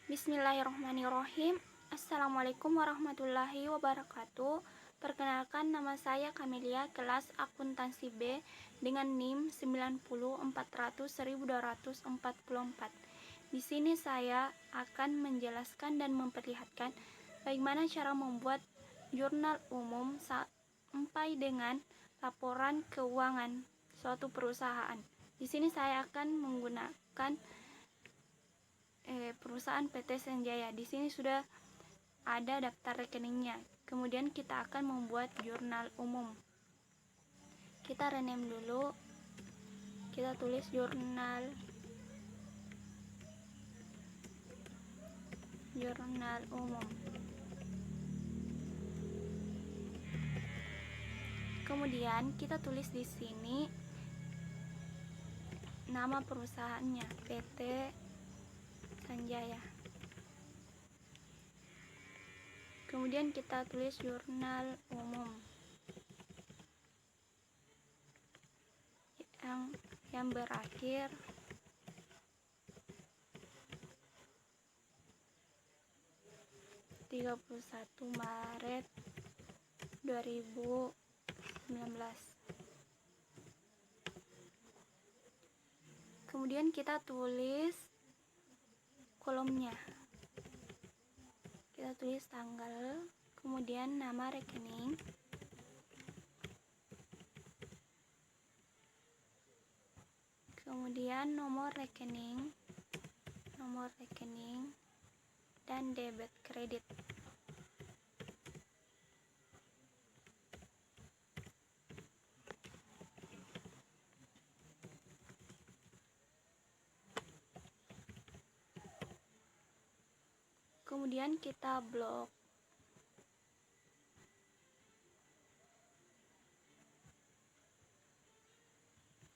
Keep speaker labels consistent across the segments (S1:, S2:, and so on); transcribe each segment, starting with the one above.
S1: Bismillahirrahmanirrahim. Assalamualaikum warahmatullahi wabarakatuh. Perkenalkan, nama saya Kamelia, kelas akuntansi B dengan NIM 90400244. Di sini saya akan menjelaskan dan memperlihatkan bagaimana cara membuat jurnal umum sampai dengan laporan keuangan suatu perusahaan. Di sini saya akan menggunakan perusahaan PT Sanjaya. Di sini sudah ada daftar rekeningnya. Kemudian kita akan membuat jurnal umum. Kita rename dulu. Kita tulis jurnal umum. Kemudian kita tulis di sini nama perusahaannya, PT Sanjaya. Kemudian kita tulis jurnal umum yang berakhir Maret 2019. Kemudian kita tulis kolomnya. Kita tulis tanggal, kemudian nama rekening, kemudian nomor rekening, dan debit kredit. Kemudian kita blok.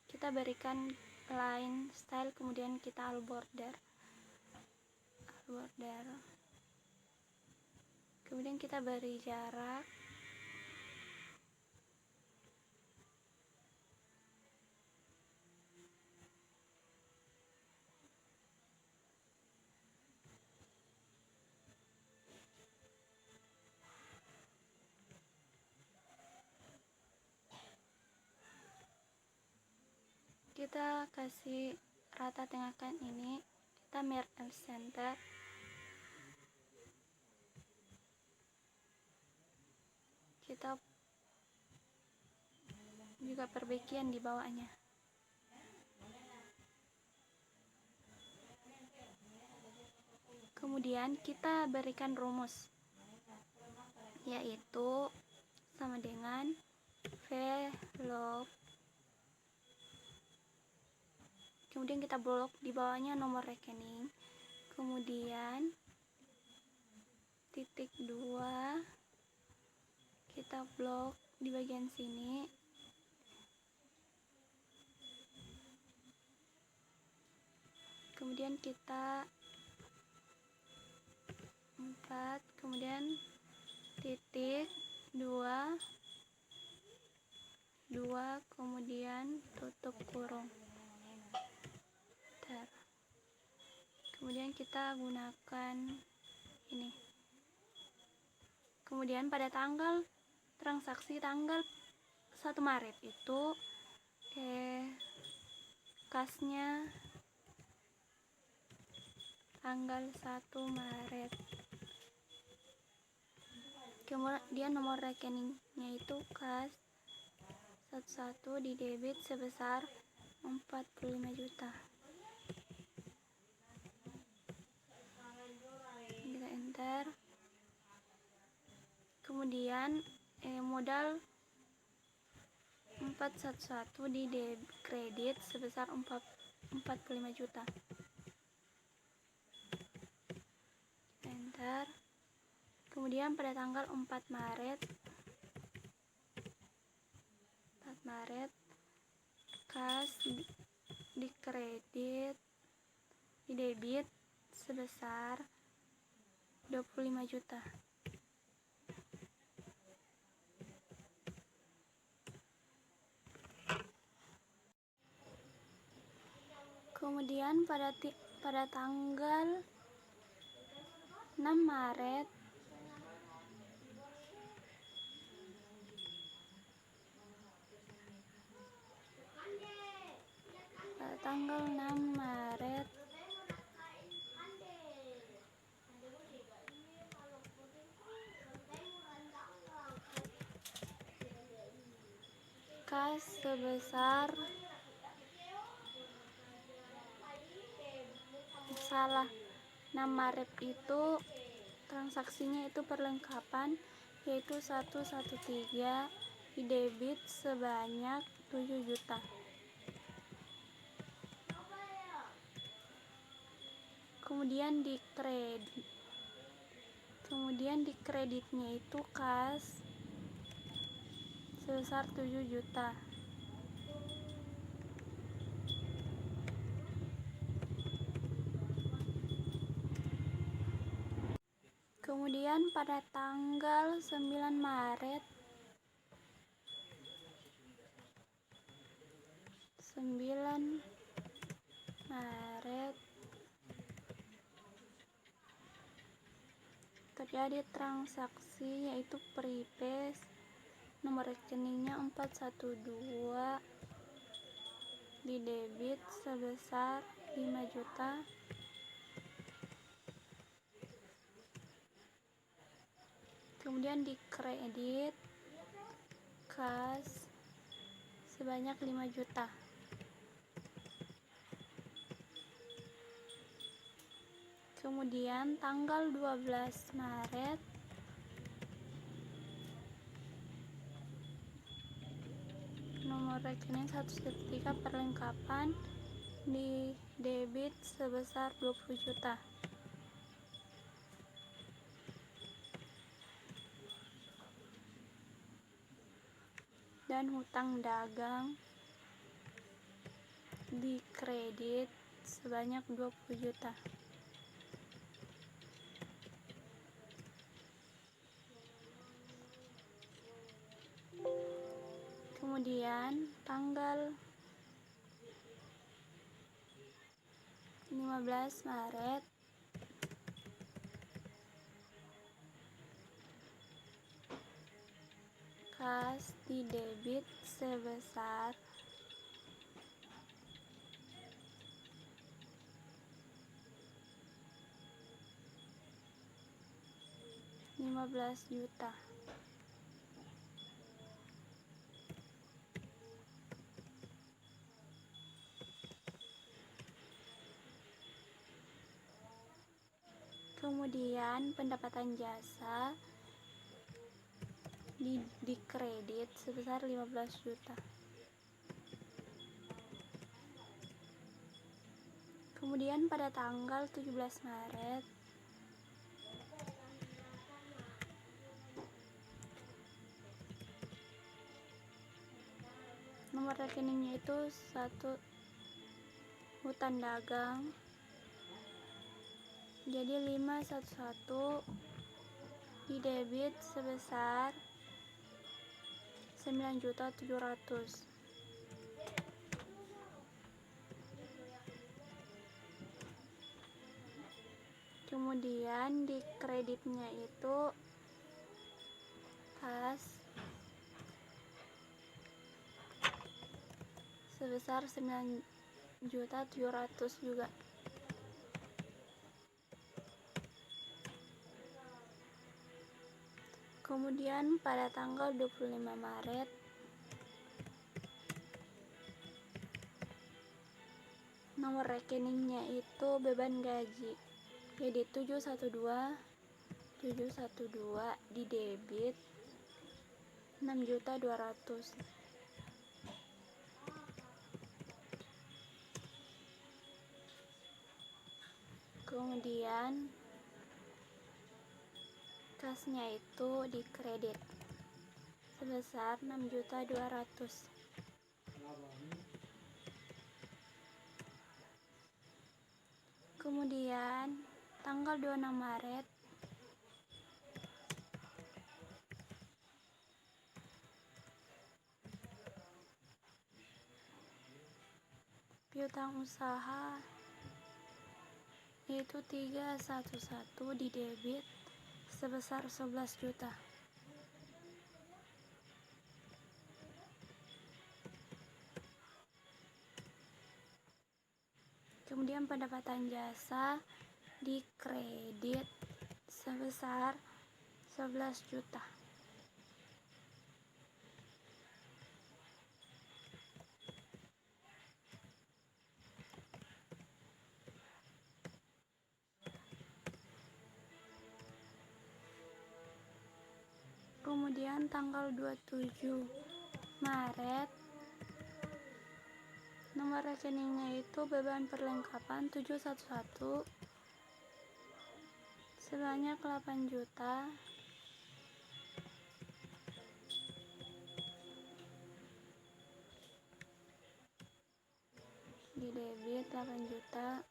S1: Kita berikan line style, kemudian kita all border. Kemudian kita beri jarak. Kita kasih rata tengahkan ini, kita merge and center. Kita juga perbaikian di bawahnya. Kemudian kita berikan rumus, yaitu sama dengan V log. Kemudian kita blok di bawahnya nomor rekening, kemudian titik 2 kita blok di bagian sini, kemudian kita 4, kemudian titik 2, kemudian tutup kurung. Kemudian kita gunakan ini. Kemudian pada tanggal transaksi tanggal 1 Maret itu kasnya tanggal 1 Maret. Kemudian nomor rekeningnya itu kas 11 di debit sebesar 45 juta. Kita enter. Kemudian modal 411 di debit kredit sebesar 45 juta. Kita enter. Kemudian pada tanggal 4 Maret kas di kredit di debit sebesar 25 juta. Kemudian pada tanggal 6 Maret pada tanggal 6 Maret kas sebesar 6 Maret itu transaksinya itu perlengkapan, yaitu 113 di debit sebanyak 7 juta. Kemudian di kreditnya itu kas sebesar 7 juta. Kemudian pada tanggal 9 Maret terjadi transaksi, yaitu prepay, nomor rekeningnya 412 di debit sebesar 5 juta. Kemudian di kredit kas sebanyak 5 juta. Kemudian tanggal 12 Maret nomor rekening 113 perlengkapan di debit sebesar 20 juta. Dan hutang dagang di kredit sebanyak 20 juta. Kemudian tanggal 15 Maret kas di debit sebesar 15 juta. Kemudian pendapatan jasa di kredit sebesar 15 juta. Kemudian pada tanggal 17 Maret nomor rekeningnya itu 1 hutang dagang, jadi 511 di debit sebesar 9.700.000. Kemudian di kreditnya itu kas sebesar 9.700.000 juga. Kemudian pada tanggal 25 Maret nomor rekeningnya itu beban gaji, jadi 712 di debit 6.200.000. Kemudian kasnya itu di kredit sebesar 6.200.000. Kemudian tanggal 26 Maret piutang usaha yaitu 311 di debit sebesar 11 juta. Kemudian pendapatan jasa di kredit sebesar 11 juta. Kemudian tanggal 27 Maret nomor rekeningnya itu beban perlengkapan 711 sebanyak 8 juta. Di debit 8 juta.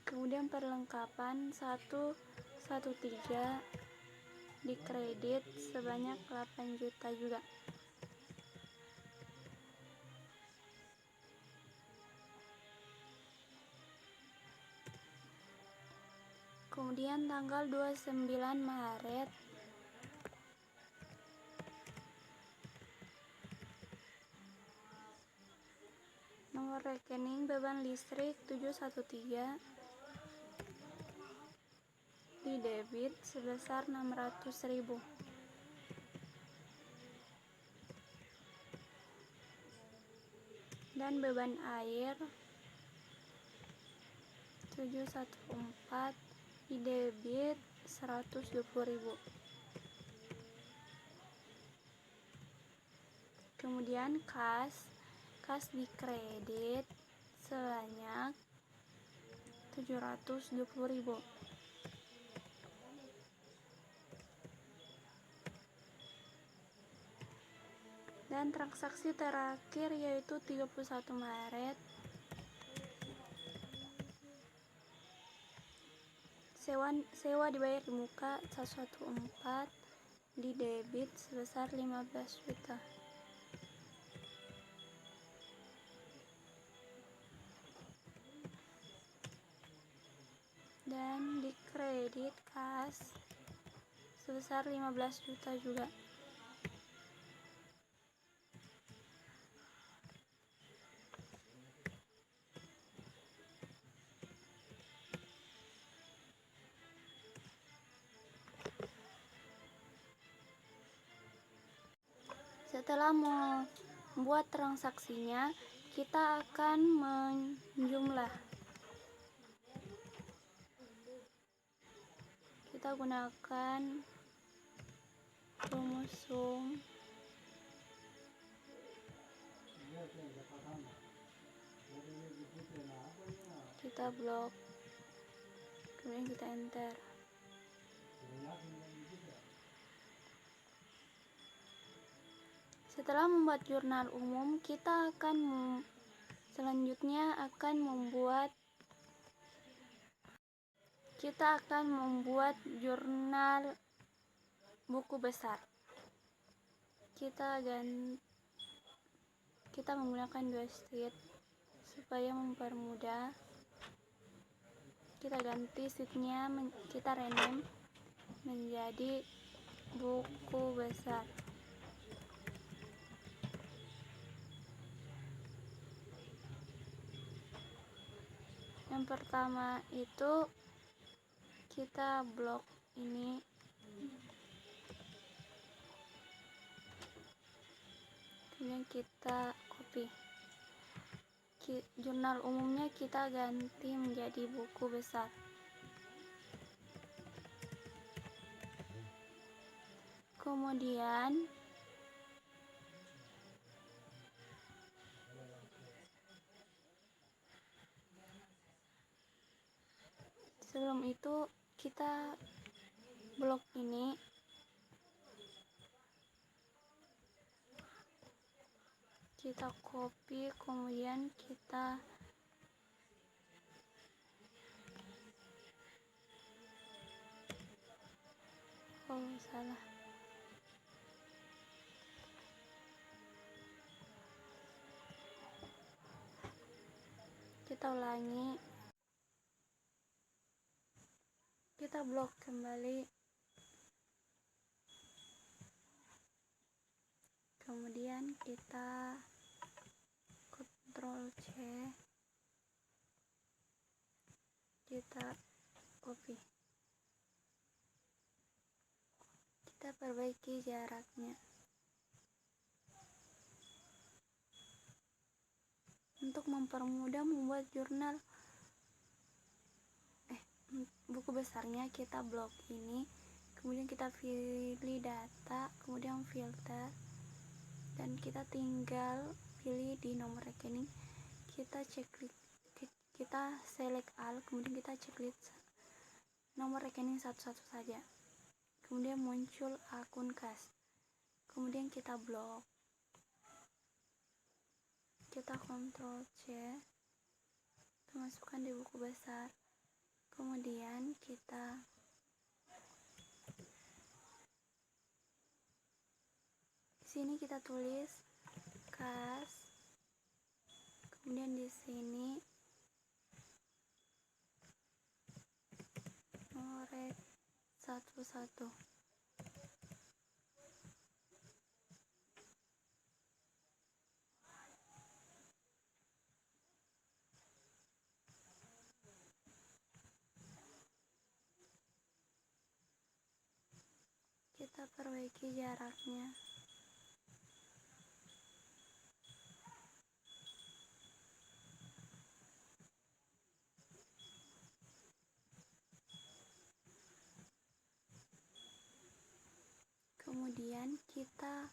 S1: Kemudian perlengkapan 113 di kredit sebanyak 8 juta juga. Kemudian tanggal 29 Maret nomor rekening beban listrik 713 di debit sebesar 600.000. Dan beban air 714 di debit 120.000. Kemudian kas di kredit sebanyak 720.000. Dan transaksi terakhir yaitu 31 Maret sewa dibayar di muka 114 di debit sebesar 15 juta. Dan di kredit kas sebesar 15 juta juga. Setelah membuat transaksinya, kita akan menjumlah. Kita gunakan rumus sum. Kita blok, kemudian kita enter. Setelah membuat jurnal umum, kita akan selanjutnya membuat jurnal buku besar. Kita menggunakan dua sheet supaya mempermudah. Kita ganti sheetnya, kita rename menjadi buku besar. Yang pertama itu kita blok ini, kemudian kita copy. Jurnal umumnya kita ganti menjadi buku besar. Kemudian sebelum itu kita blok ini kita copy, kemudian kita salah. kita ulangi, kita blok kembali, kemudian kita Ctrl C, kita copy, kita perbaiki jaraknya. Untuk mempermudah membuat jurnal buku besarnya, kita blok ini, kemudian kita pilih data, kemudian filter, dan kita tinggal pilih di nomor rekening. Kita kita select all, kemudian kita checklist nomor rekening satu-satu saja, kemudian muncul akun kas, kemudian kita blok, kita Ctrl C, kita masukkan di buku besar, kemudian kita di sini kita tulis kas, kemudian di sini nomor satu-satu, kita perbaiki jaraknya. Kemudian kita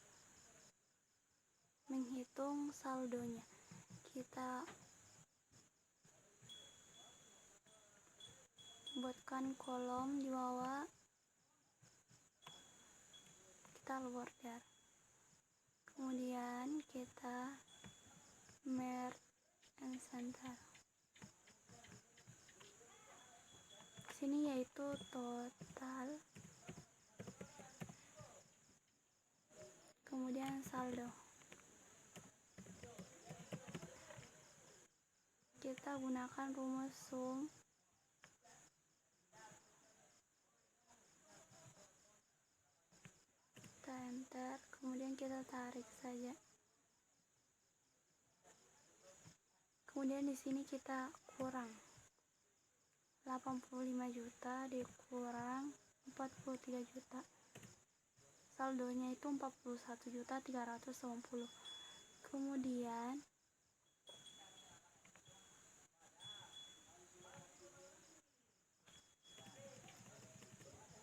S1: menghitung saldonya. Kita buatkan kolom di bawah, kita border, kemudian kita merge and center. Sini yaitu total, kemudian saldo. Kita gunakan rumus sum, kita enter, kemudian kita tarik saja. Kemudian di sini kita kurang 85 juta dikurang 43 juta. Saldonya itu 41.380. Kemudian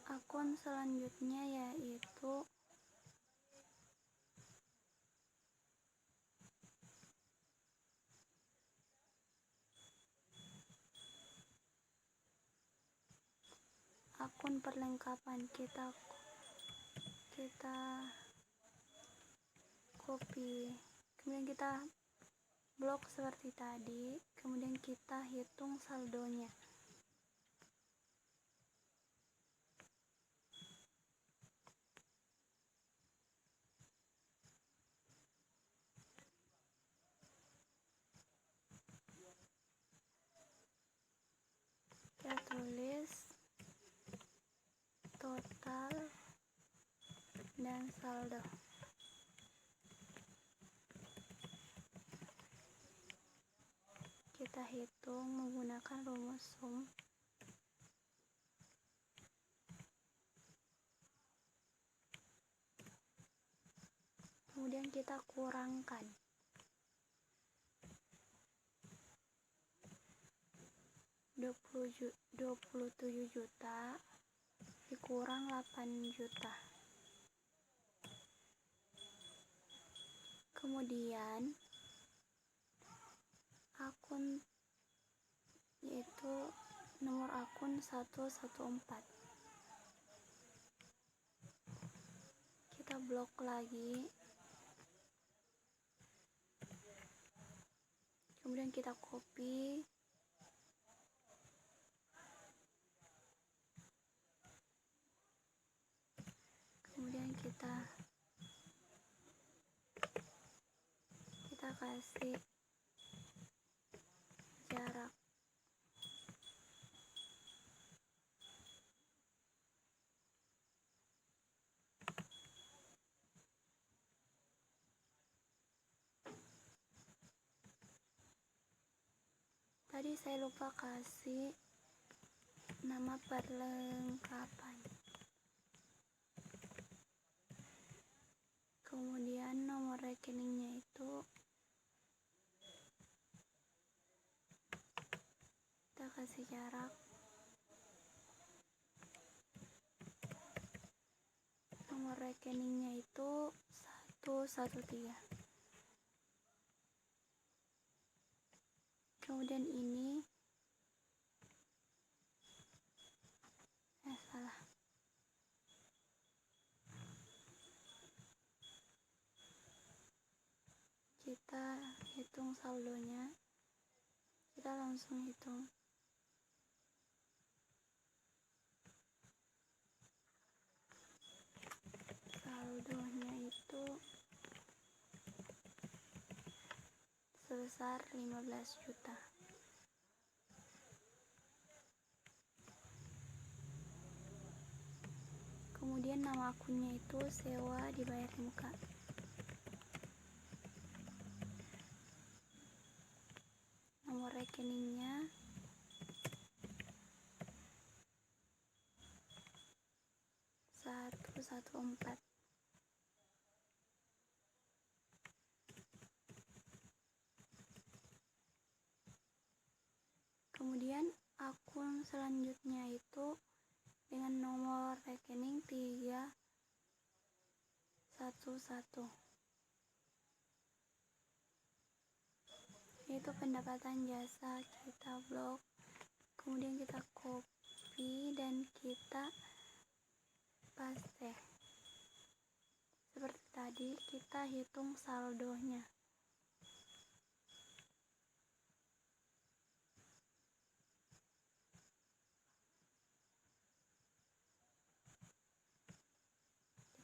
S1: akun selanjutnya yaitu akun perlengkapan. Kita copy, kemudian kita blok seperti tadi, kemudian kita hitung saldonya. Kita tulis total dan saldo. Kita hitung menggunakan rumus sum. Kemudian kita kurangkan. 27 juta dikurang 8 juta. Kemudian akun yaitu nomor akun 114. Kita blok lagi. Kemudian kita copy. Kemudian kita kasih jarak. Tadi saya lupa kasih nama perlengkapan. Kemudian nomor rekeningnya itu kita kasih jarak. Nomor rekeningnya itu 113. Kemudian ini salah. Kita hitung saldonya. Kita langsung hitung. Saldonya itu sebesar 15 juta. Kemudian nama akunnya itu sewa dibayar di muka. Nomor rekeningnya 114. Kemudian akun selanjutnya itu dengan nomor rekening 311, yaitu pendapatan jasa. Kita blok, kemudian kita copy dan kita paste. Seperti tadi, kita hitung saldonya.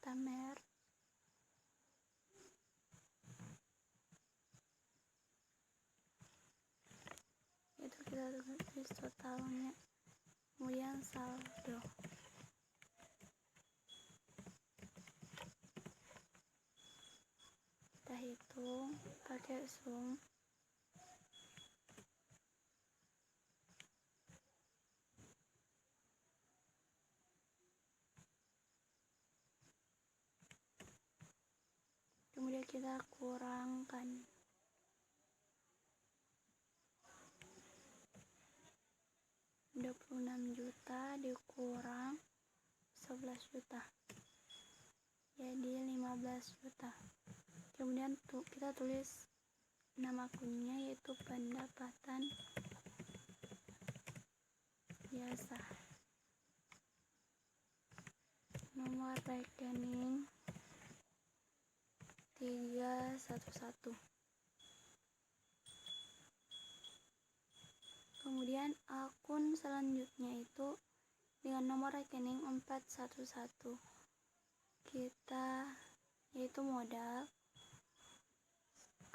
S1: Kita merge. Itu kita tulis totalnya, kemudian saldo. Kita hitung pakai sum. Kemudian kita kurangkan. Rp26 juta dikurang 11 juta. Jadi 15 juta. Kemudian kita tulis nama akunnya, yaitu pendapatan jasa. Nomor rekening 311. Kemudian akun selanjutnya itu dengan nomor rekening 411. Kita yaitu modal.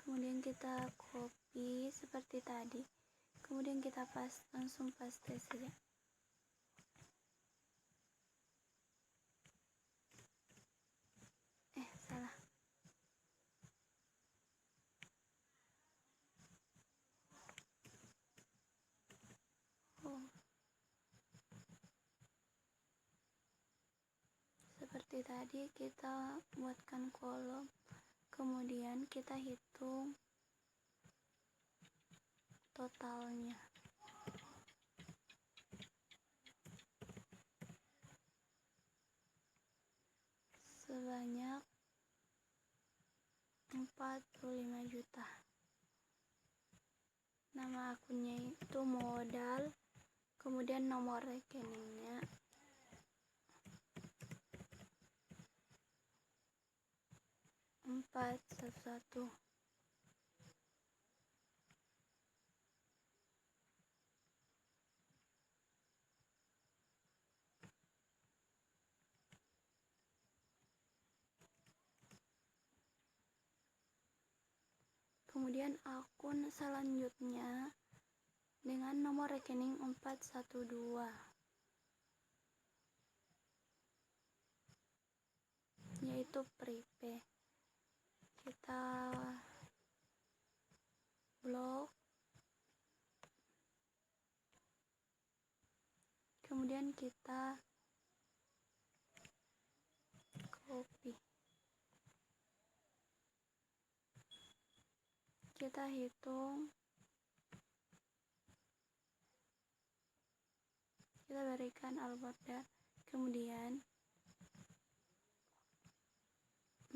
S1: Kemudian kita copy seperti tadi. Kemudian kita langsung paste saja. Salah. Seperti tadi, kita buatkan kolom, kemudian kita hitung totalnya. Sebanyak 45 juta. Nama akunnya itu modal, kemudian nomor rekeningnya 411. Kemudian akun selanjutnya dengan nomor rekening 412, yaitu prepaid. Kita blok, kemudian kita copy, kita hitung, kita berikan all border, kemudian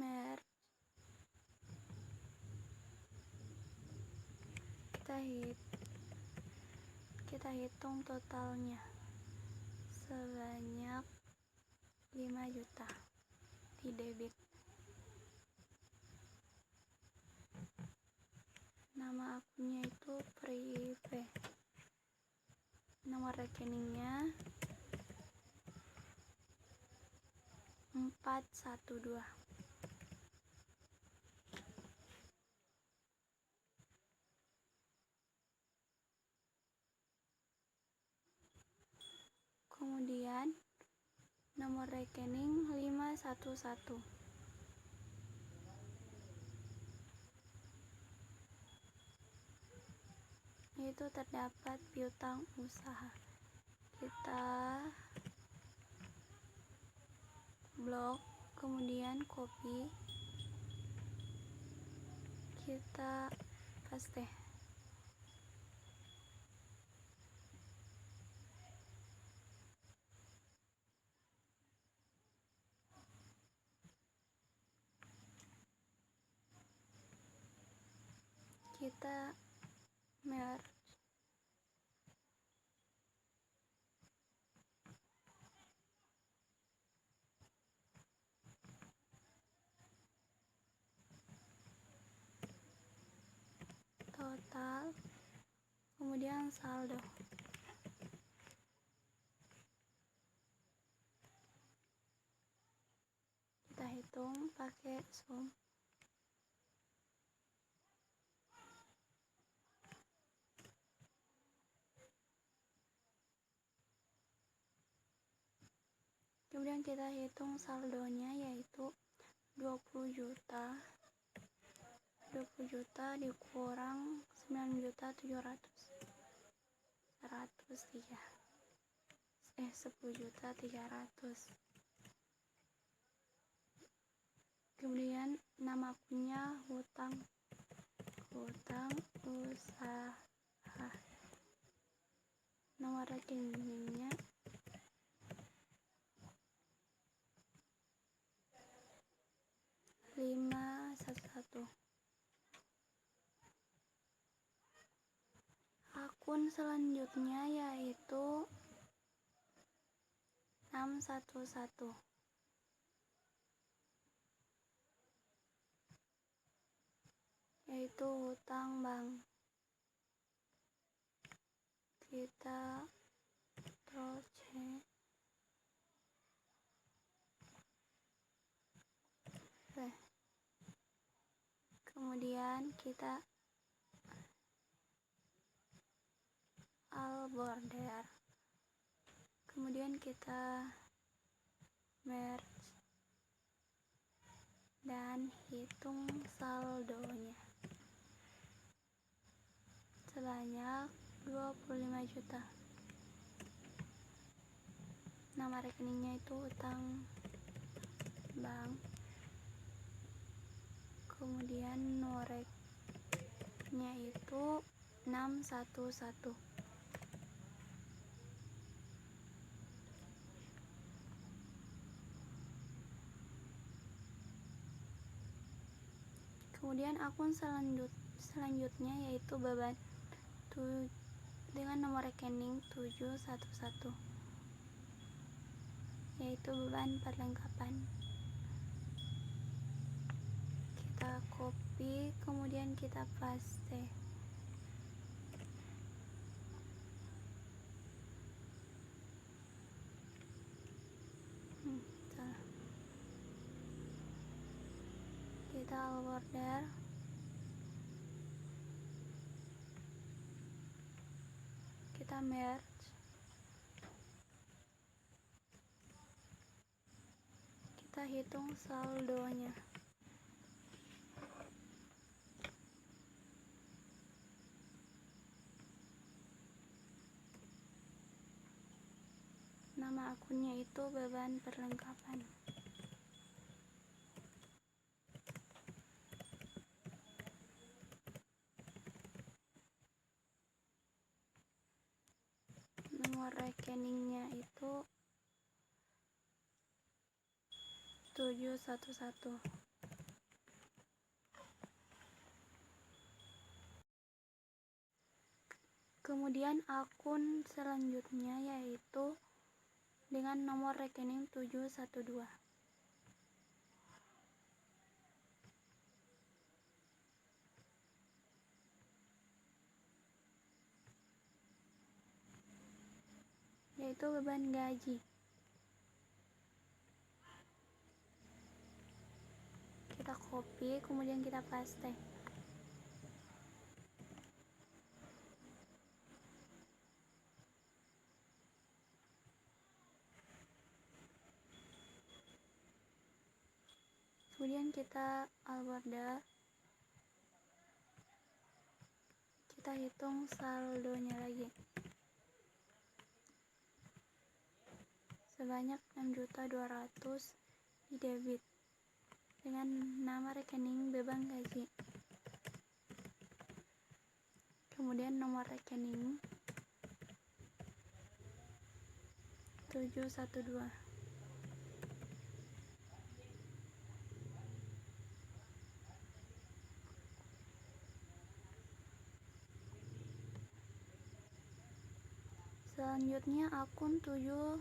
S1: merge, kita hitung totalnya sebanyak 5 juta di debit. Nama akunnya itu prive, nomor rekeningnya 412. Kemudian nomor rekening 511, itu terdapat piutang usaha. Kita blok, kemudian copy, kita paste. Kita merge, total, kemudian saldo. Kita hitung pakai sum. Kemudian kita hitung saldonya, yaitu 20 juta. 20 juta dikurang 9.700.103. 10.300. Kemudian nama akunnya hutang usaha. Nomor rekeningnya 511. Akun selanjutnya yaitu 611, yaitu hutang bank. Kita Ctrl+C, kemudian kita all border, kemudian kita merge dan hitung saldonya sebanyak 25 juta. Nama rekeningnya itu utang bank, kemudian noreknya itu 611. Kemudian akun selanjutnya yaitu beban dengan nomor rekening 711, yaitu beban perlengkapan. Kita copy, kemudian kita paste. Kita all border, kita merge, kita hitung saldonya. Nama akunnya itu beban perlengkapan. Nomor rekeningnya itu 711. Kemudian akun selanjutnya yaitu dengan nomor rekening 712. Yaitu beban gaji. Kita copy, kemudian kita paste. Kemudian kita alt border, kita hitung saldonya lagi sebanyak 6.200.000 di debit dengan nama rekening beban gaji. Kemudian nomor rekening 712. Selanjutnya akun 713,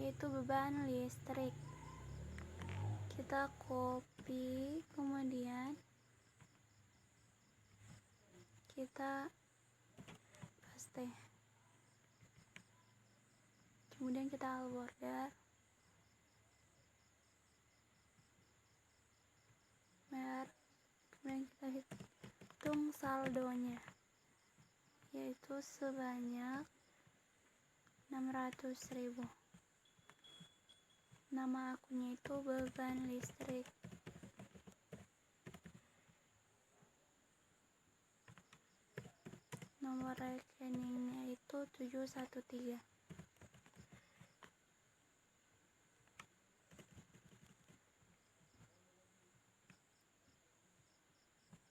S1: yaitu beban listrik. Kita copy, kemudian kita paste. Kemudian kita alt border, kemudian kita hitung saldonya yaitu sebanyak 600.000. Nama akunnya itu beban listrik. Nomor rekeningnya itu 713.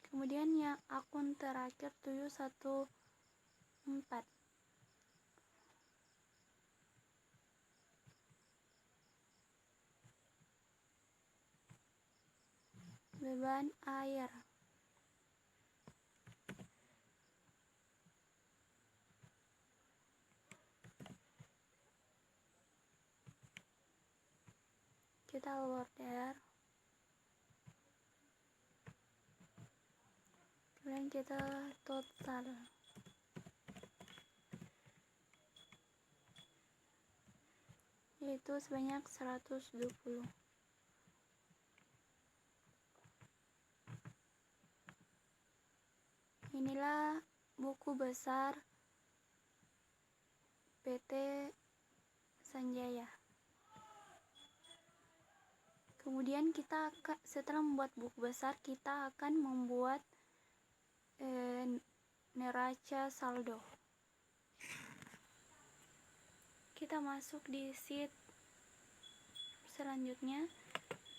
S1: Kemudian yang akun terakhir 714, beban air. Kita alt border, kemudian kita total, yaitu sebanyak 120. Inilah buku besar PT Sanjaya. Kemudian kita setelah membuat buku besar, kita akan membuat neraca saldo. Kita masuk di sheet selanjutnya,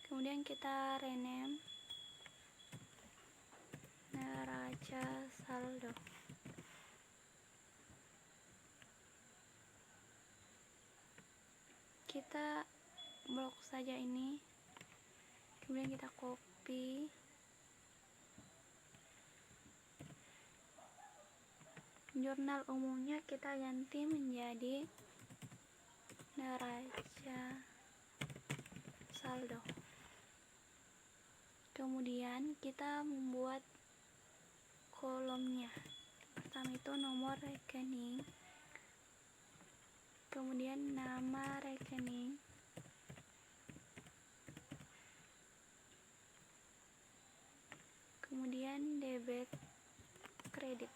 S1: kemudian kita rename neraca saldo. Kita blok saja ini, kemudian kita copy, jurnal umumnya kita ganti menjadi neraca saldo. Kemudian kita membuat kolomnya. Pertama itu nomor rekening, kemudian nama rekening, kemudian debit, kredit.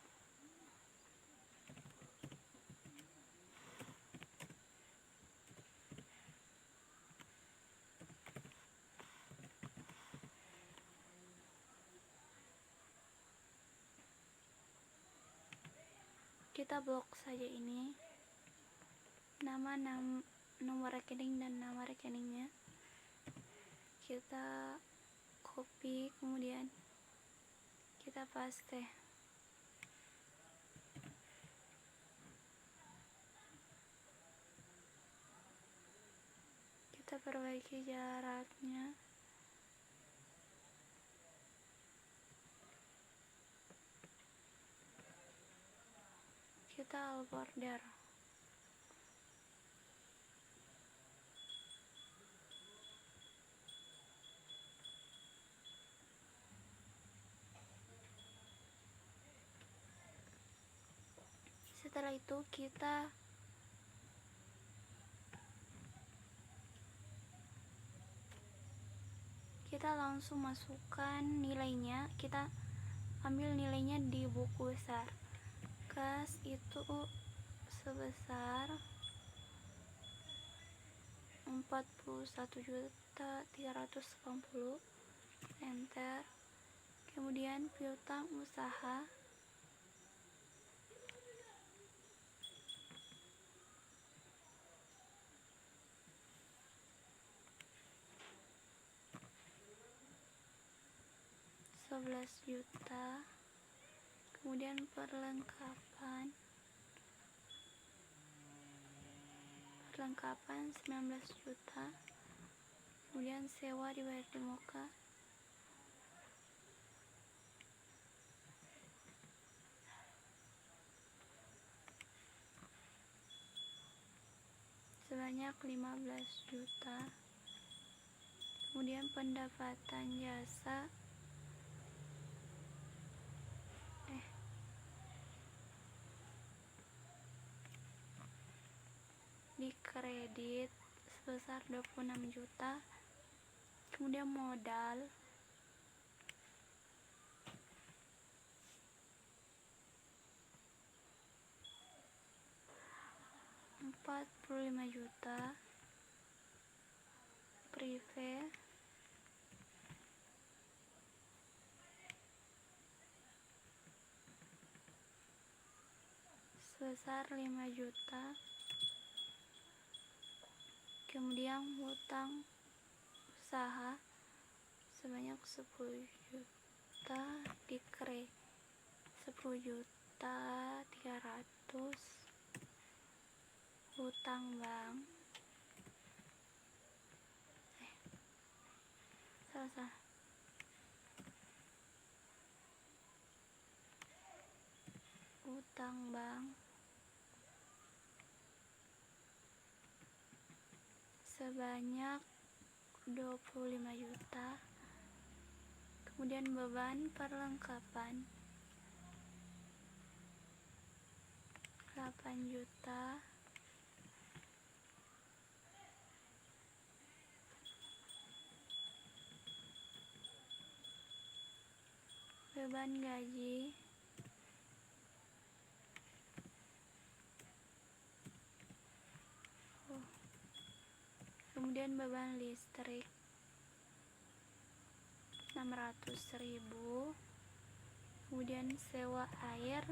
S1: kita blok saja ini nomor rekening dan nama rekeningnya. Kita copy, kemudian kita paste. Kita perbaiki jaraknya. Kita all border. Setelah itu kita langsung masukkan nilainya. Kita ambil nilainya di buku besar. Kas itu sebesar 41.380, enter. Kemudian piutang usaha $11 juta. Kemudian perlengkapan 19 juta. Kemudian sewa dibayar di muka sebanyak 15 juta. Kemudian pendapatan jasa di kredit sebesar 26 juta. Kemudian modal $45 juta. Prive sebesar 5 juta. Kemudian hutang usaha sebanyak 10 juta di kredit 10.300.000. Hutang bank salah. Hutang bank sebanyak 25 juta. Kemudian beban perlengkapan 8 juta. Beban gaji kemudian beban listrik 600.000. Kemudian sewa air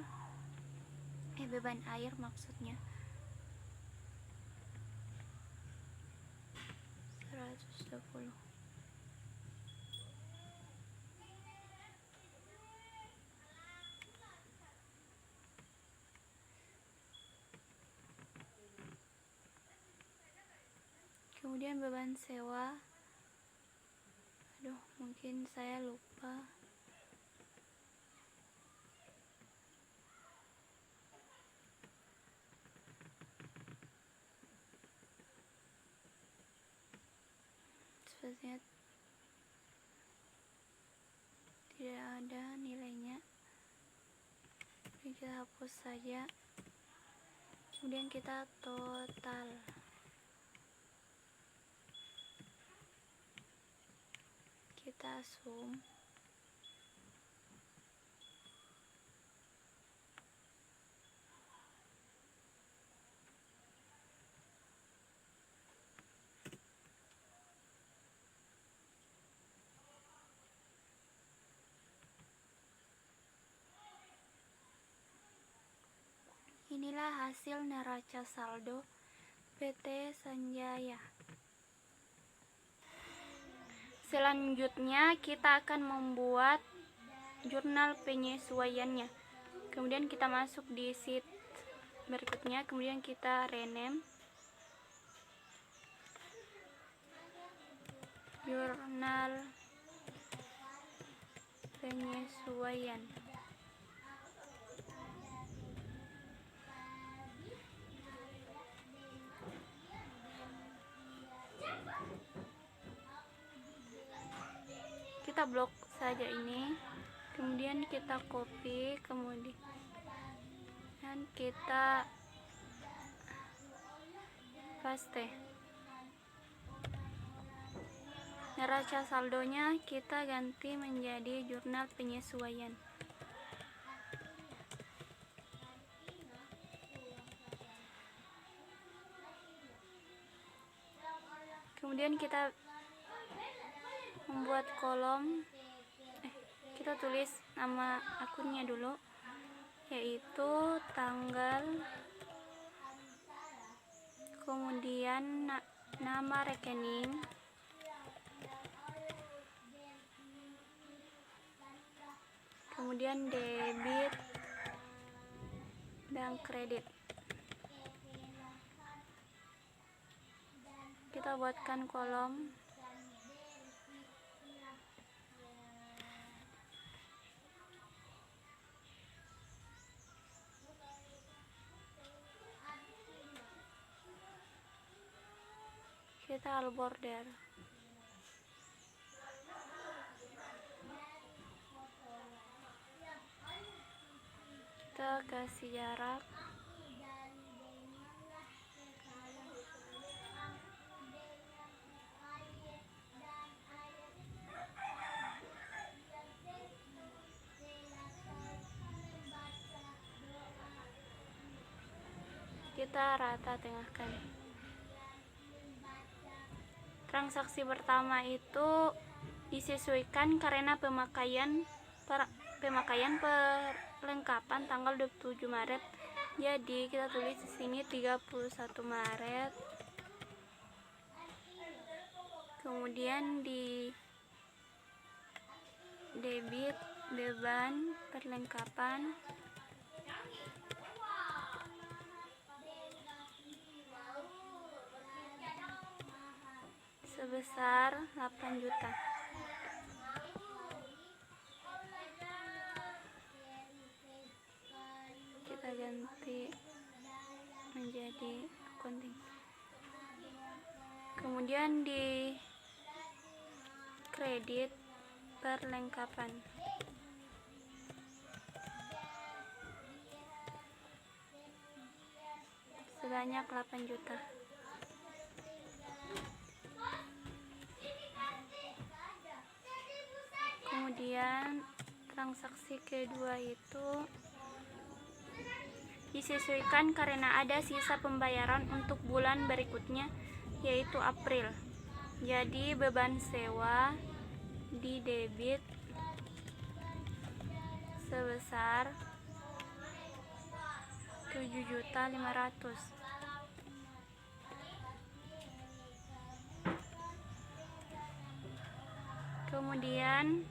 S1: beban air maksudnya 120. Kemudian beban sewa, mungkin saya lupa. Sepertinya tidak ada nilainya. Ini kita hapus saja. Kemudian kita total. Kita sum. Inilah hasil neraca saldo PT Sanjaya. Selanjutnya kita akan membuat jurnal penyesuaiannya. Kemudian kita masuk di sheet berikutnya, kemudian kita rename jurnal penyesuaian. Kita blok saja ini, kemudian kita copy, kemudian kita paste. Neraca saldonya kita ganti menjadi jurnal penyesuaian. Kemudian kita membuat kolom, kita tulis nama akunnya dulu, yaitu tanggal, kemudian nama rekening, kemudian debit dan kredit. Kita buatkan kolom. Kita all border. Kita kasih jarak. Kita rata tengahkan. Transaksi pertama itu disesuaikan karena pemakaian perlengkapan tanggal 27 Maret. Jadi kita tulis di sini 31 Maret. Kemudian di debit beban perlengkapan sebesar 8 juta. Kita ganti menjadi accounting. Kemudian di kredit perlengkapan sebanyak 8 juta. Kemudian transaksi kedua itu disesuaikan karena ada sisa pembayaran untuk bulan berikutnya, yaitu April. Jadi beban sewa di debit sebesar 7.500.000. Kemudian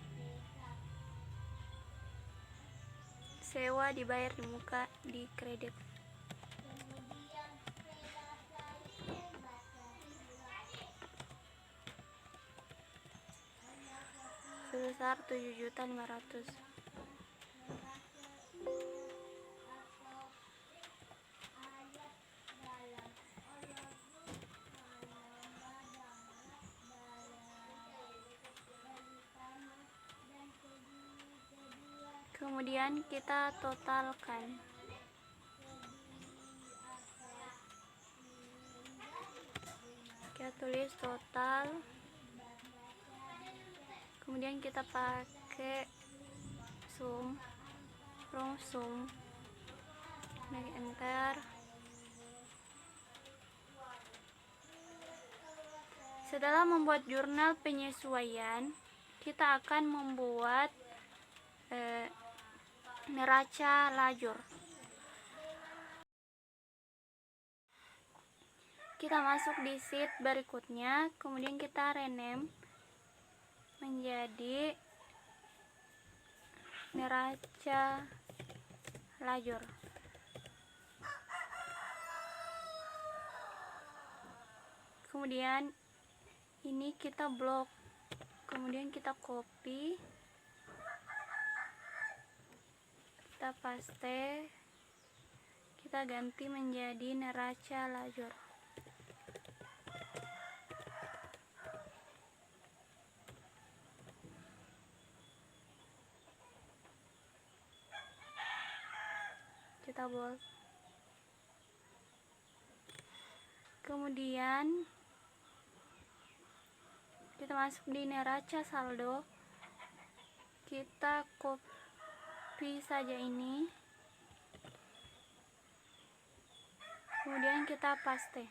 S1: sewa dibayar di muka di kredit. Sebesar 7.500.000. Kemudian kita totalkan. Kita tulis total. Kemudian kita pakai sum, long sum, lagi enter. Setelah membuat jurnal penyesuaian, kita akan membuat neraca lajur. Kita masuk di sheet berikutnya, kemudian kita rename menjadi neraca lajur. Kemudian ini kita blok, kemudian kita copy, kita paste, kita ganti menjadi neraca lajur. Kita bold. Kemudian kita masuk di neraca saldo, kita copy saja ini, kemudian kita paste,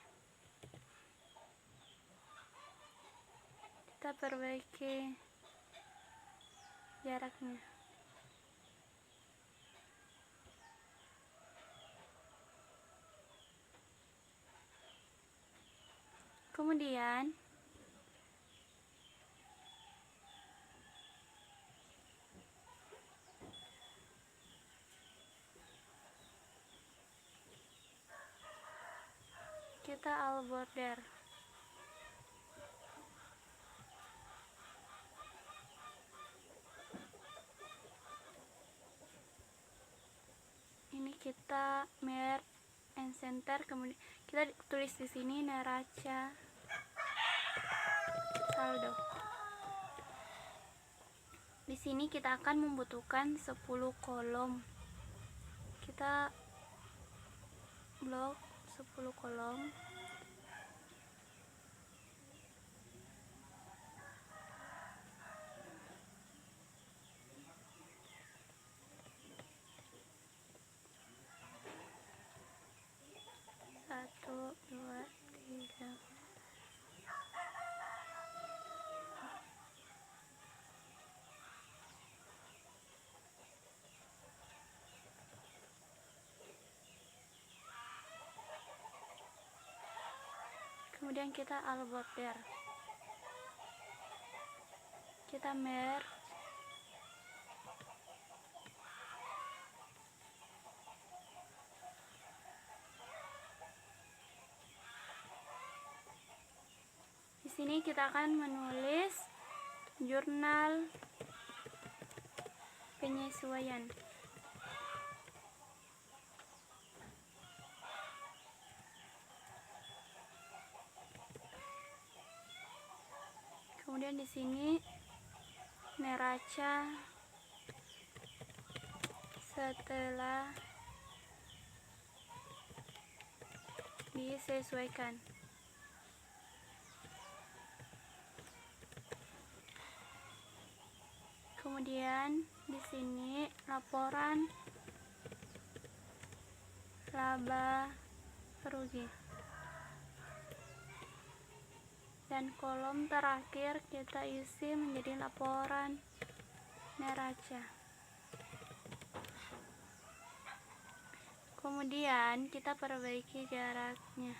S1: kita perbaiki jaraknya. Kemudian kita all border. Ini kita merge and center, kemudian kita tulis di sini neraca saldo. Di sini kita akan membutuhkan 10 kolom. Kita blok 10 kolom. Satu, dua, tiga. Kemudian kita all border. Kita merge. Di sini kita akan menulis jurnal penyesuaian. Kemudian di sini neraca setelah disesuaikan. Kemudian di sini laporan laba rugi. Dan kolom terakhir kita isi menjadi laporan neraca. Kemudian kita perbaiki jaraknya.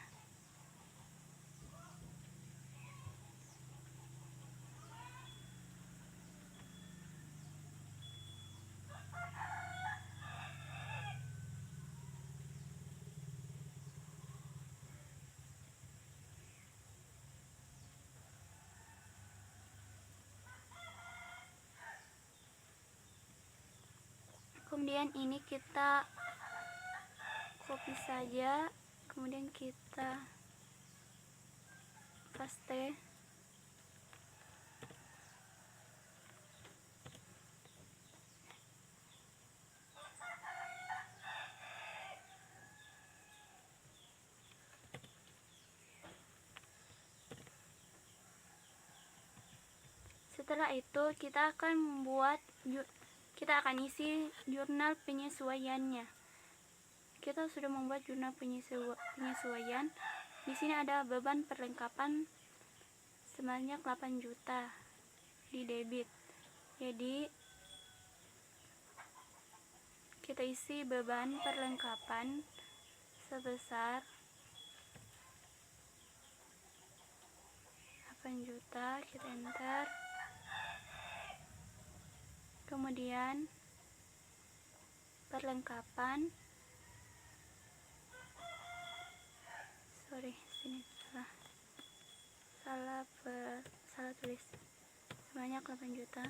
S1: Kemudian ini kita copy saja, kemudian kita paste. Setelah itu kita akan isi jurnal penyesuaiannya. Kita sudah membuat jurnal penyesuaian. Di sini ada beban perlengkapan sebanyak 8 juta di debit. Jadi kita isi beban perlengkapan sebesar 8 juta, kita enter. Kemudian perlengkapan, sini salah tulis, sebanyak 8 juta.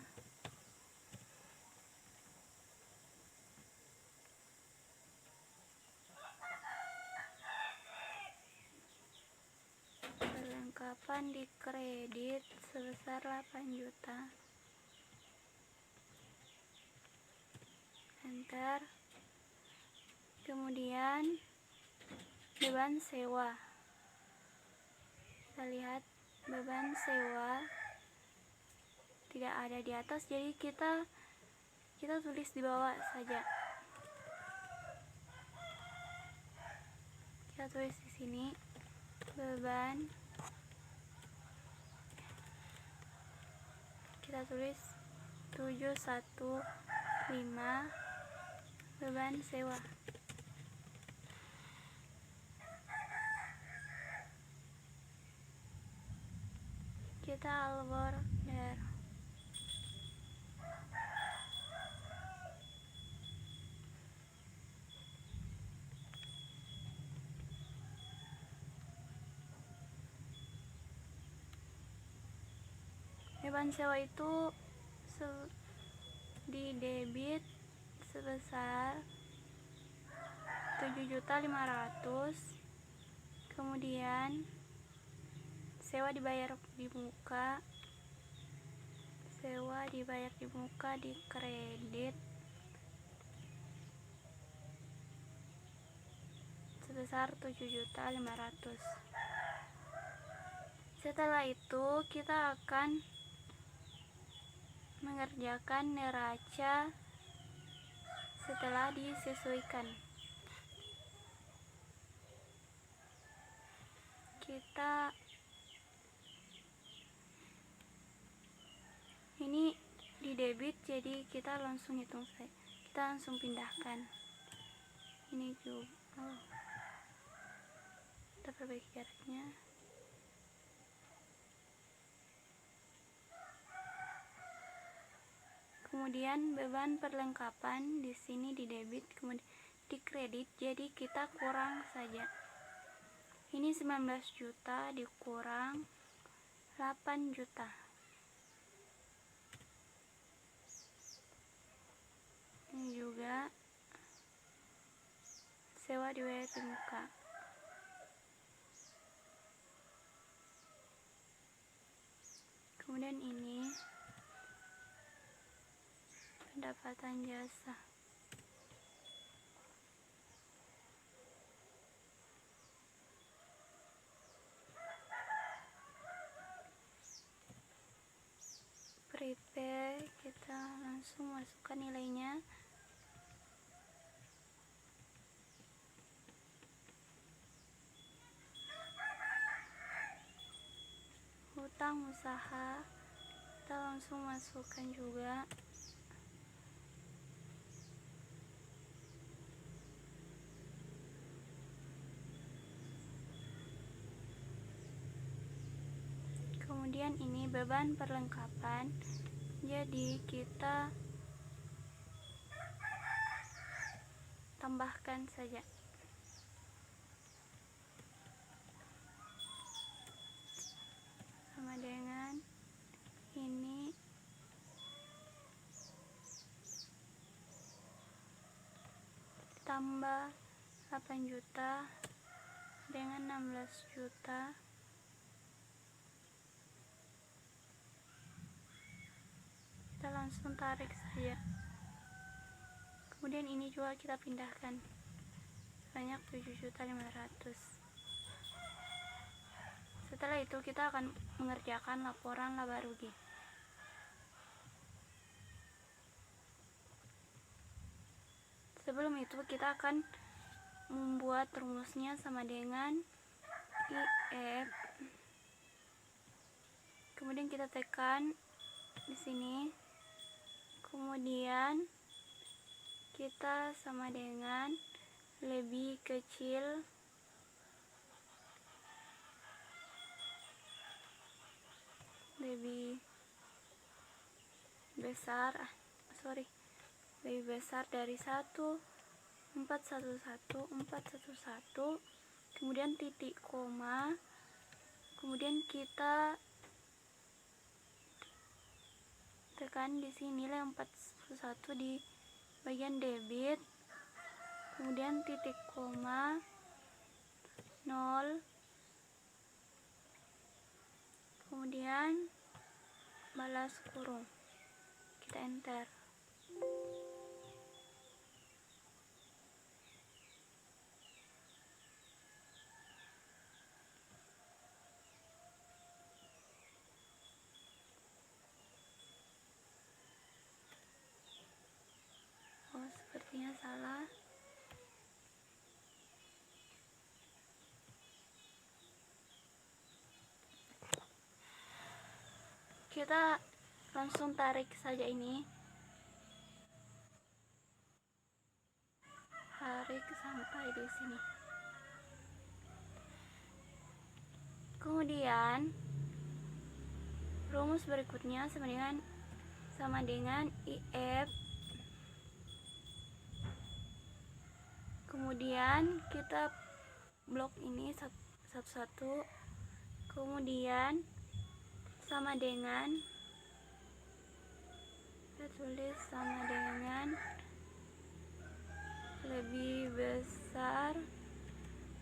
S1: Perlengkapan di kredit sebesar 8 juta. Enter. Kemudian beban sewa. Kita lihat beban sewa tidak ada di atas, jadi kita tulis di bawah saja. Kita tulis di sini beban, kita tulis 715 beban sewa. Kita all border. Beban sewa itu di debit sebesar 7.500.000. Kemudian sewa dibayar di muka, di kredit sebesar 7.500.000. Setelah itu kita akan mengerjakan neraca setelah disesuaikan. Ini di debit, jadi kita langsung hitung saja. Kita langsung pindahkan. Ini juga. Kita perbaiki jaraknya. Kemudian beban perlengkapan di sini di debit, kemudian di kredit, jadi kita kurang saja. Ini 19 juta dikurang 8 juta. Ini juga sewa dibayar di muka. Kemudian ini pendapatan jasa. Prepare, kita langsung masukkan nilainya. Hutang usaha, kita langsung masukkan juga. Kemudian ini beban perlengkapan, jadi kita tambahkan saja. Sama dengan ini tambah 8 juta dengan 16 juta. Kita langsung tarik saja. Kemudian ini juga kita pindahkan sebanyak 7.500.000. Setelah itu kita akan mengerjakan laporan laba rugi. Sebelum itu kita akan membuat rumusnya sama dengan IF. Kemudian kita tekan di sini. Kemudian kita sama dengan lebih kecil lebih besar lebih besar dari 1, 411, 411, kemudian titik koma, kemudian kita tekan di sini nilai 411 di bagian debit, kemudian titik koma 0, kemudian balas kurung, kita enter. Oh, sepertinya salah. Kita langsung tarik saja ini, tarik sampai di sini. Kemudian rumus berikutnya sama dengan IF. Kemudian kita blok ini satu-satu, kemudian sama dengan, kita tulis sama dengan lebih besar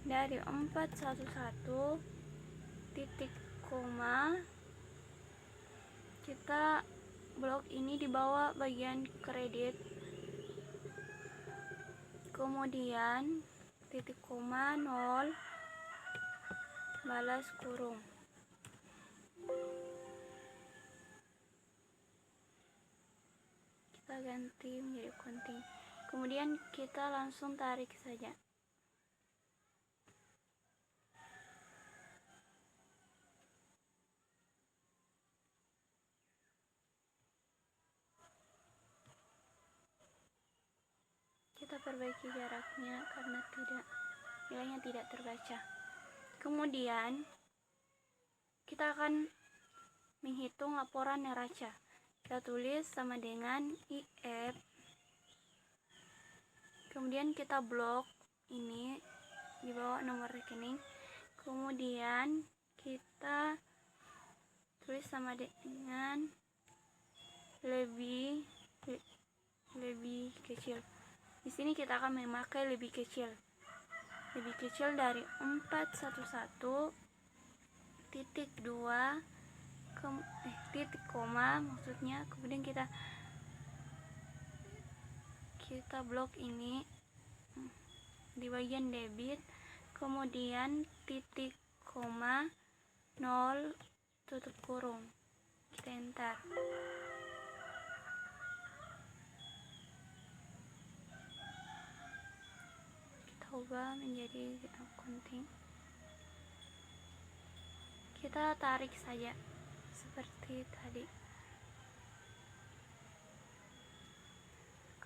S1: dari 411 titik koma, kita blok ini di bawah bagian kredit, kemudian titik koma 0, balas kurung. Kita ganti menjadi counting, kemudian kita langsung tarik saja. Kita perbaiki jaraknya karena nilainya tidak terbaca. Kemudian kita akan menghitung laporan neraca. Kita tulis sama dengan IF, kemudian kita blok ini di bawah nomor rekening, kemudian kita tulis sama dengan lebih kecil. Di sini kita akan memakai lebih kecil dari 411 titik 2 titik koma maksudnya, kemudian kita blok ini di bagian debit, kemudian titik koma 0 tutup kurung, kita enter. Kita ubah menjadi accounting, kita tarik saja seperti tadi.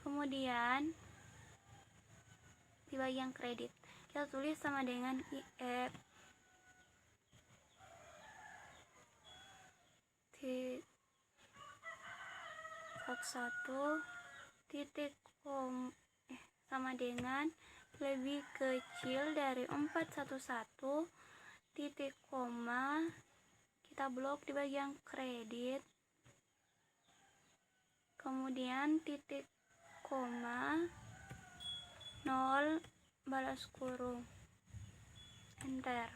S1: Kemudian di bagian kredit kita tulis sama dengan IF satu titik sama dengan lebih kecil dari 411 titik koma, kita blok di bagian kredit, kemudian titik koma 0, balas kurung, enter.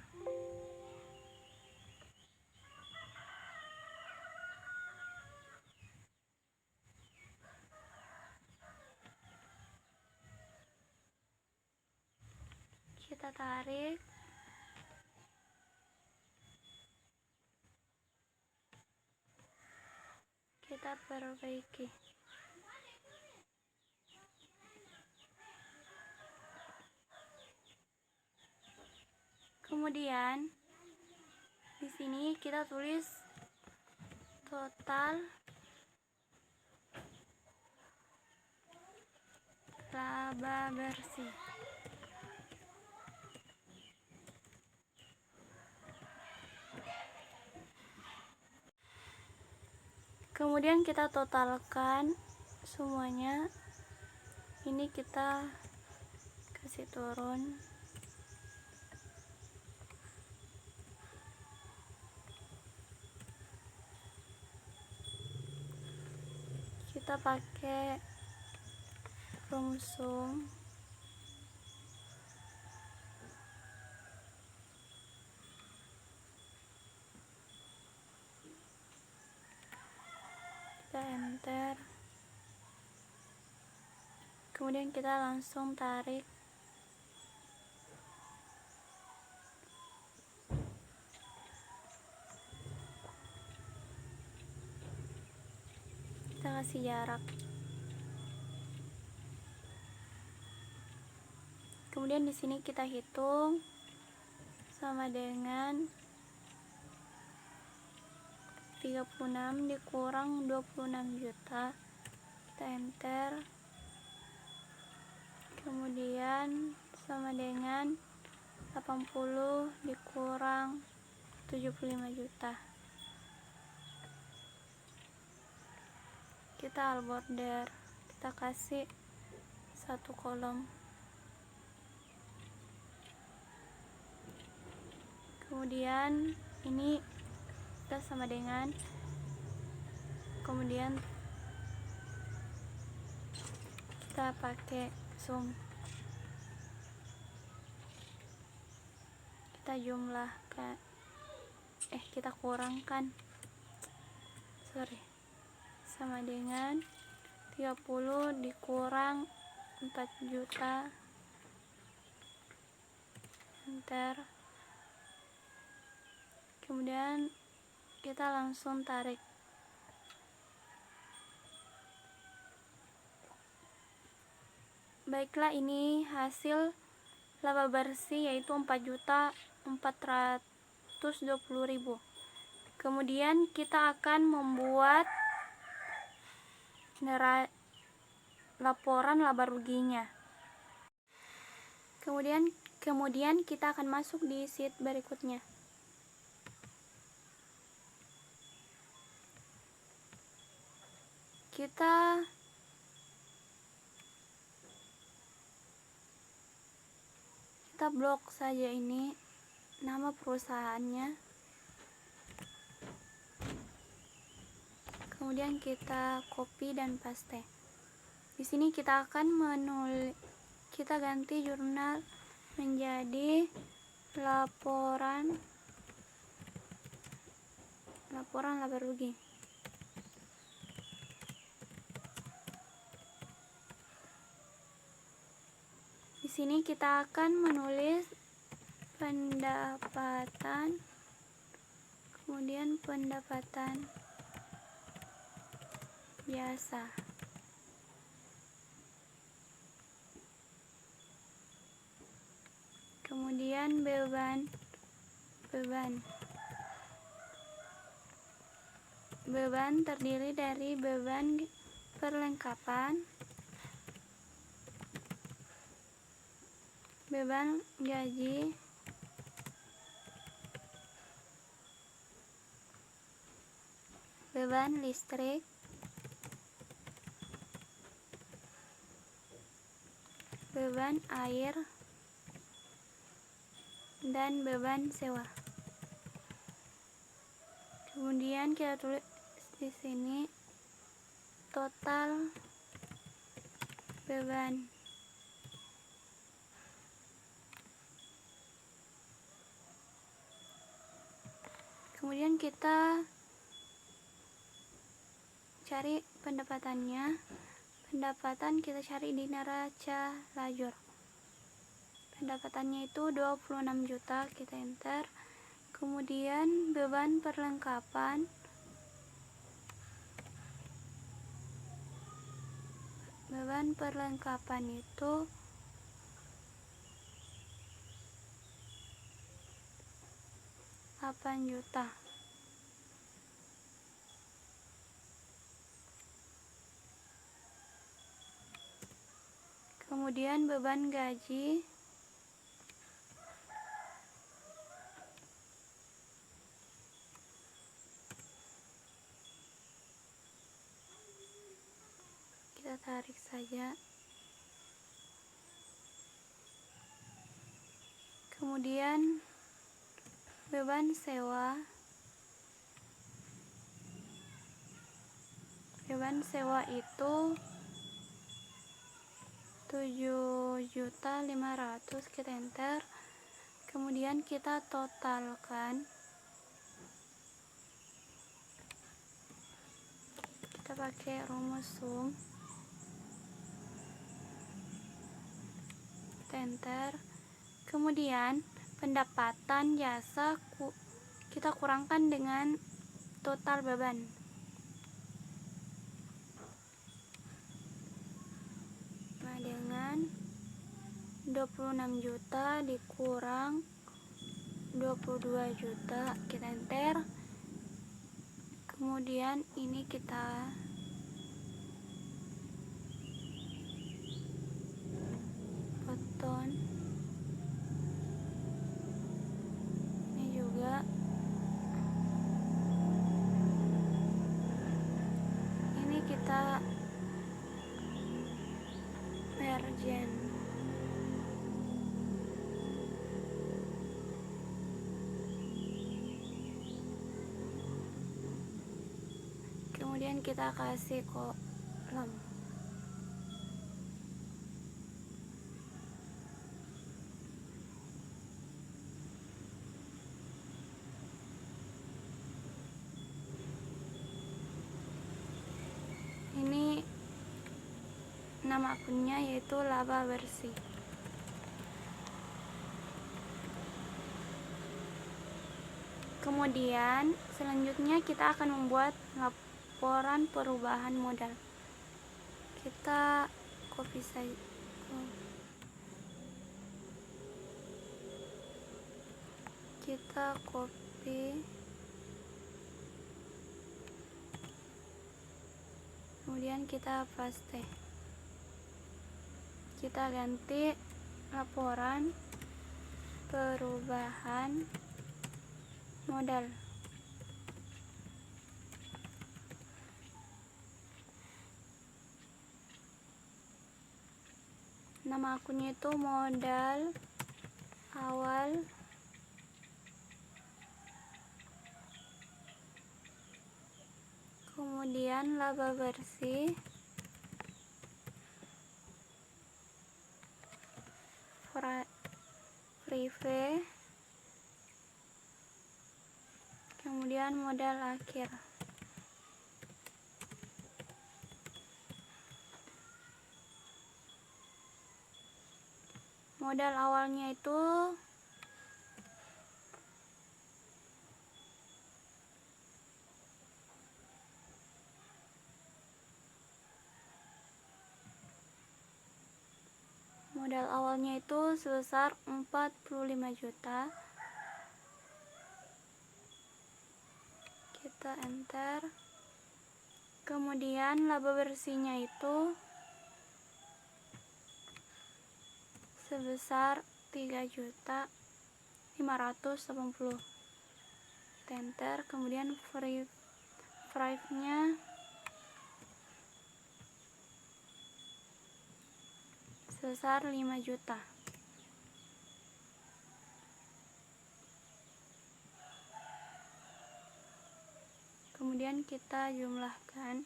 S1: Kita tarik, kita perbaiki. Kemudian di sini kita tulis total laba bersih. Kemudian kita totalkan semuanya. Ini kita kasih turun. Kita pakai rumsum. Kita enter. Kemudian kita langsung tarik. Kita kasih jarak. Kemudian di sini kita hitung sama dengan 36 dikurang 26 juta. Kita enter. Kemudian sama dengan 80 dikurang 75 juta. Kita all border, kita kasih satu kolom. Kemudian ini kita sama dengan, kemudian kita pakai zoom, kita jumlahkan, kita kurangkan, sama dengan 30 dikurang 4 juta. Enter. Kemudian kita langsung tarik. Baiklah, ini hasil laba bersih yaitu 4.420.000. Kemudian kita akan membuat laporan laba ruginya. Kemudian kita akan masuk di sheet berikutnya. Kita blok saja ini nama perusahaannya. Kemudian kita copy dan paste. Di sini kita akan kita ganti jurnal menjadi laporan laba rugi. Di sini kita akan menulis pendapatan, kemudian pendapatan biasa. Kemudian beban terdiri dari beban perlengkapan, beban gaji, beban listrik, beban air, dan beban sewa. Kemudian kita tulis di sini total beban. Kemudian kita cari pendapatannya. Pendapatan kita cari di neraca lajur. Pendapatannya itu 26 juta, kita enter. Kemudian beban perlengkapan, itu 8 juta. Kemudian beban gaji kita tarik saja. Kemudian beban sewa itu 7.500.000, kita enter. Kemudian kita totalkan, kita pakai rumus sum, kita enter. Kemudian pendapatan jasa kita kurangkan dengan total beban. Nah, dengan 26 juta dikurang 22 juta, kita enter. Kemudian ini kita potong, ini juga, ini kita mergen. Kemudian kita kasih kolom. Ini nama akunnya yaitu laba bersih. Kemudian selanjutnya kita akan membuat laporan perubahan modal. Kita copy saja. Kita copy. Kemudian kita paste. Kita ganti laporan perubahan modal. Nama akunnya itu modal awal kemudian laba bersih prive, kemudian modal akhir. Modal awalnya itu sebesar 45 juta. Kita enter. Kemudian laba bersihnya itu sebesar 3.580.000. Enter. Kemudian prive-nya sebesar 5 juta. Kemudian kita jumlahkan.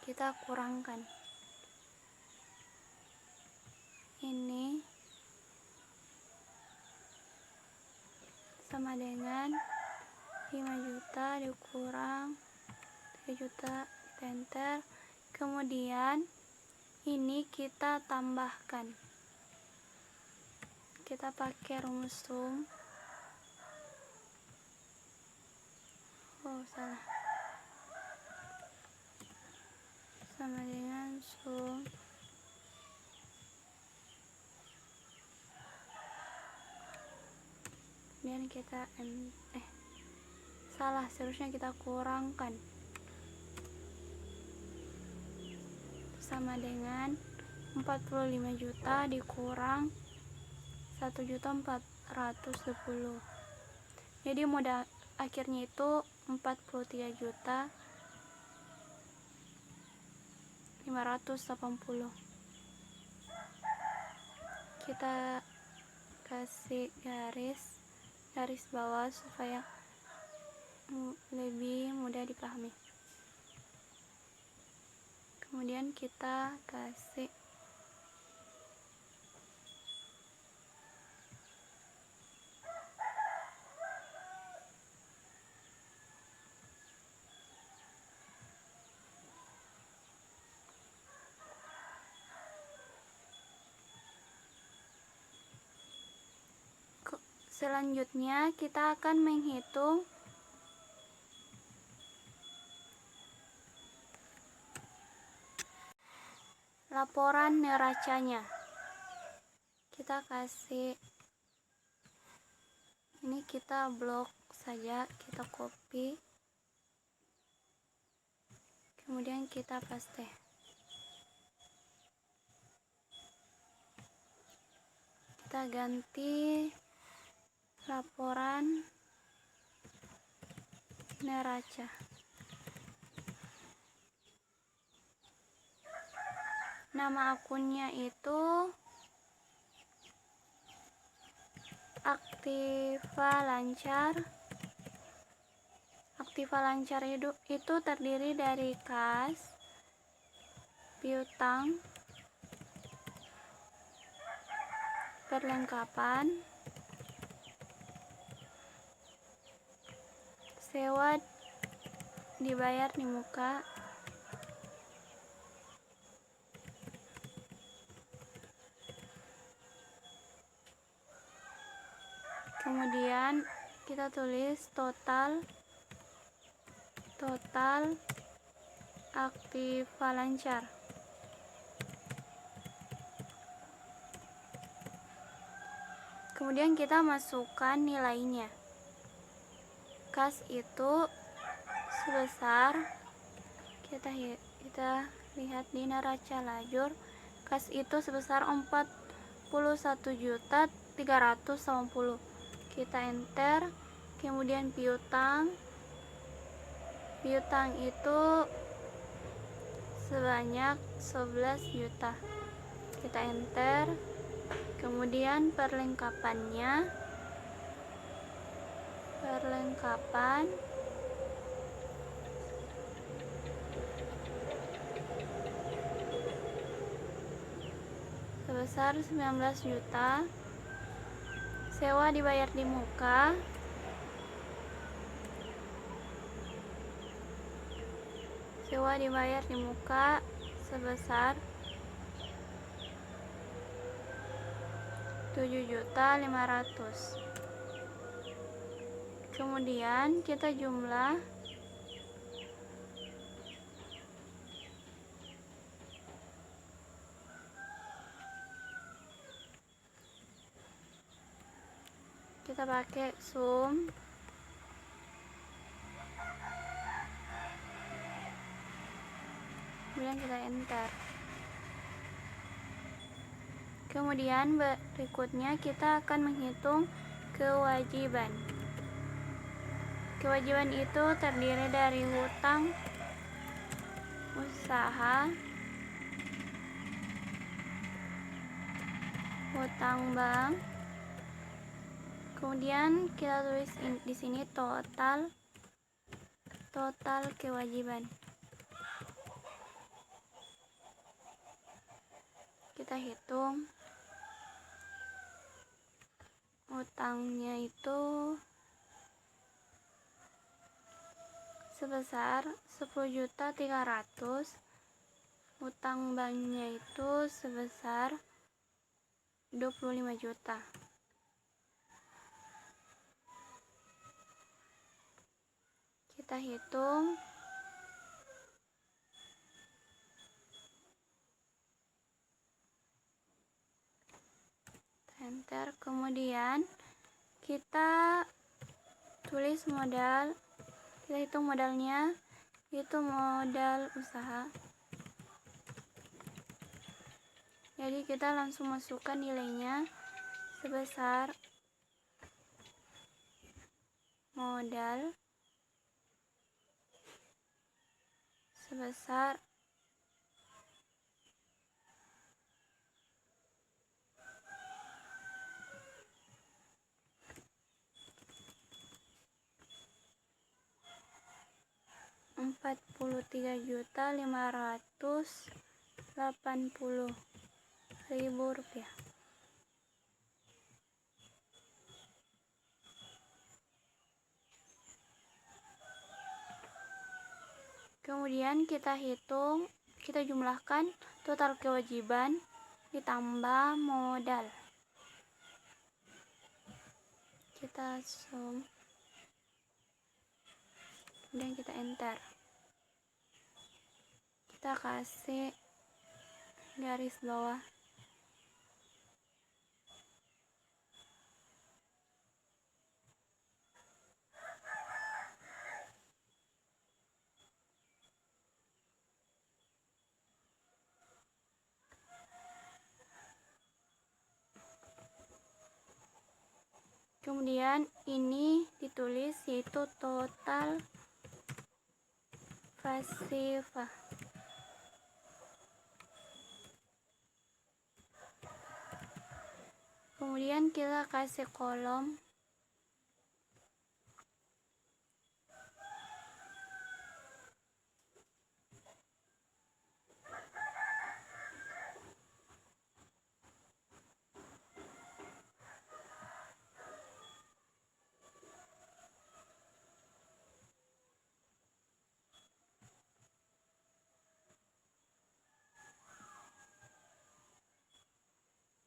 S1: Kita kurangkan. Ini sama dengan 5 juta dikurang 3 juta, kita enter. Kemudian ini kita tambahkan. Kita pakai rumus sum. Salah. Sama dengan sum kemudian kita salah, seharusnya kita kurangkan sama dengan 45 juta dikurang 1.410.000. Jadi modal akhirnya itu 43.580.000. Kita kasih garis bawah supaya lebih mudah dipahami. Kemudian kita kasih selanjutnya kita akan menghitung laporan neracanya. Kita kasih ini, kita blok saja, kita copy, kemudian kita paste. Kita ganti laporan neraca. Nama akunnya itu Aktiva Lancar. Aktiva Lancar itu terdiri dari kas, piutang, perlengkapan, sewa dibayar di muka, kemudian kita tulis total Aktiva Lancar. Kemudian kita masukkan nilainya. Kas itu sebesar, kita lihat di neraca lajur, kas itu sebesar 41.380.000. Kita enter. Kemudian piutang itu sebanyak 11 juta. Kita enter. Kemudian perlengkapan sebesar 19 juta. Sewa dibayar di muka sebesar 7.500.000. Kemudian kita jumlah kita pakai sum. Kemudian kita enter. Kemudian berikutnya kita akan menghitung kewajiban. Kewajiban itu terdiri dari hutang usaha, hutang bank. Kemudian kita tulis di sini total kewajiban. Kita hitung hutangnya itu sebesar 10.300.000. Hutang banknya itu sebesar 25 juta. Kita hitung. Enter. Kemudian kita tulis modal. Kita hitung modalnya, itu modal usaha Jadi kita langsung masukkan nilainya sebesar modal sebesar Rp43.580.000. Kemudian kita jumlahkan total kewajiban ditambah modal. Kita sum, kemudian kita enter. Kita kasih garis bawah. Kemudian ini ditulis yaitu total pasifah. Kemudian kita kasih kolom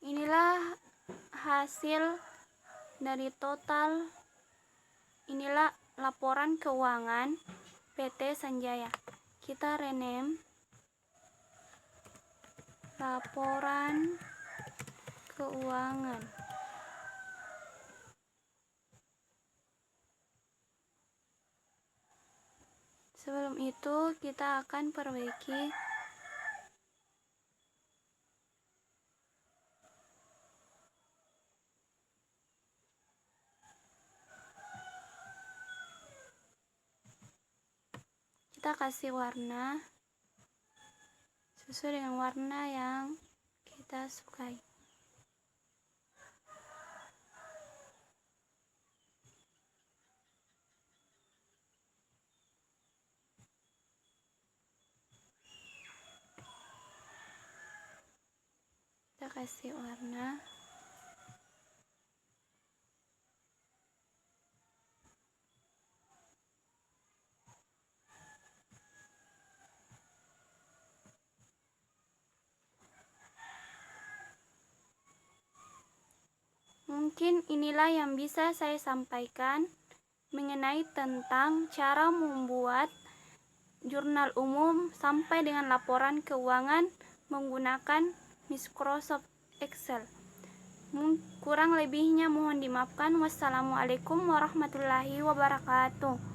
S1: inilah hasil dari total. Inilah laporan keuangan PT Sanjaya. Kita rename laporan keuangan. Sebelum itu kita akan perbaiki kita kasih warna sesuai dengan warna yang kita sukai. Kita kasih warna mungkin inilah yang bisa saya sampaikan mengenai tentang cara membuat jurnal umum sampai dengan laporan keuangan menggunakan Microsoft Excel. Kurang lebihnya mohon dimaafkan. Wassalamualaikum warahmatullahi wabarakatuh.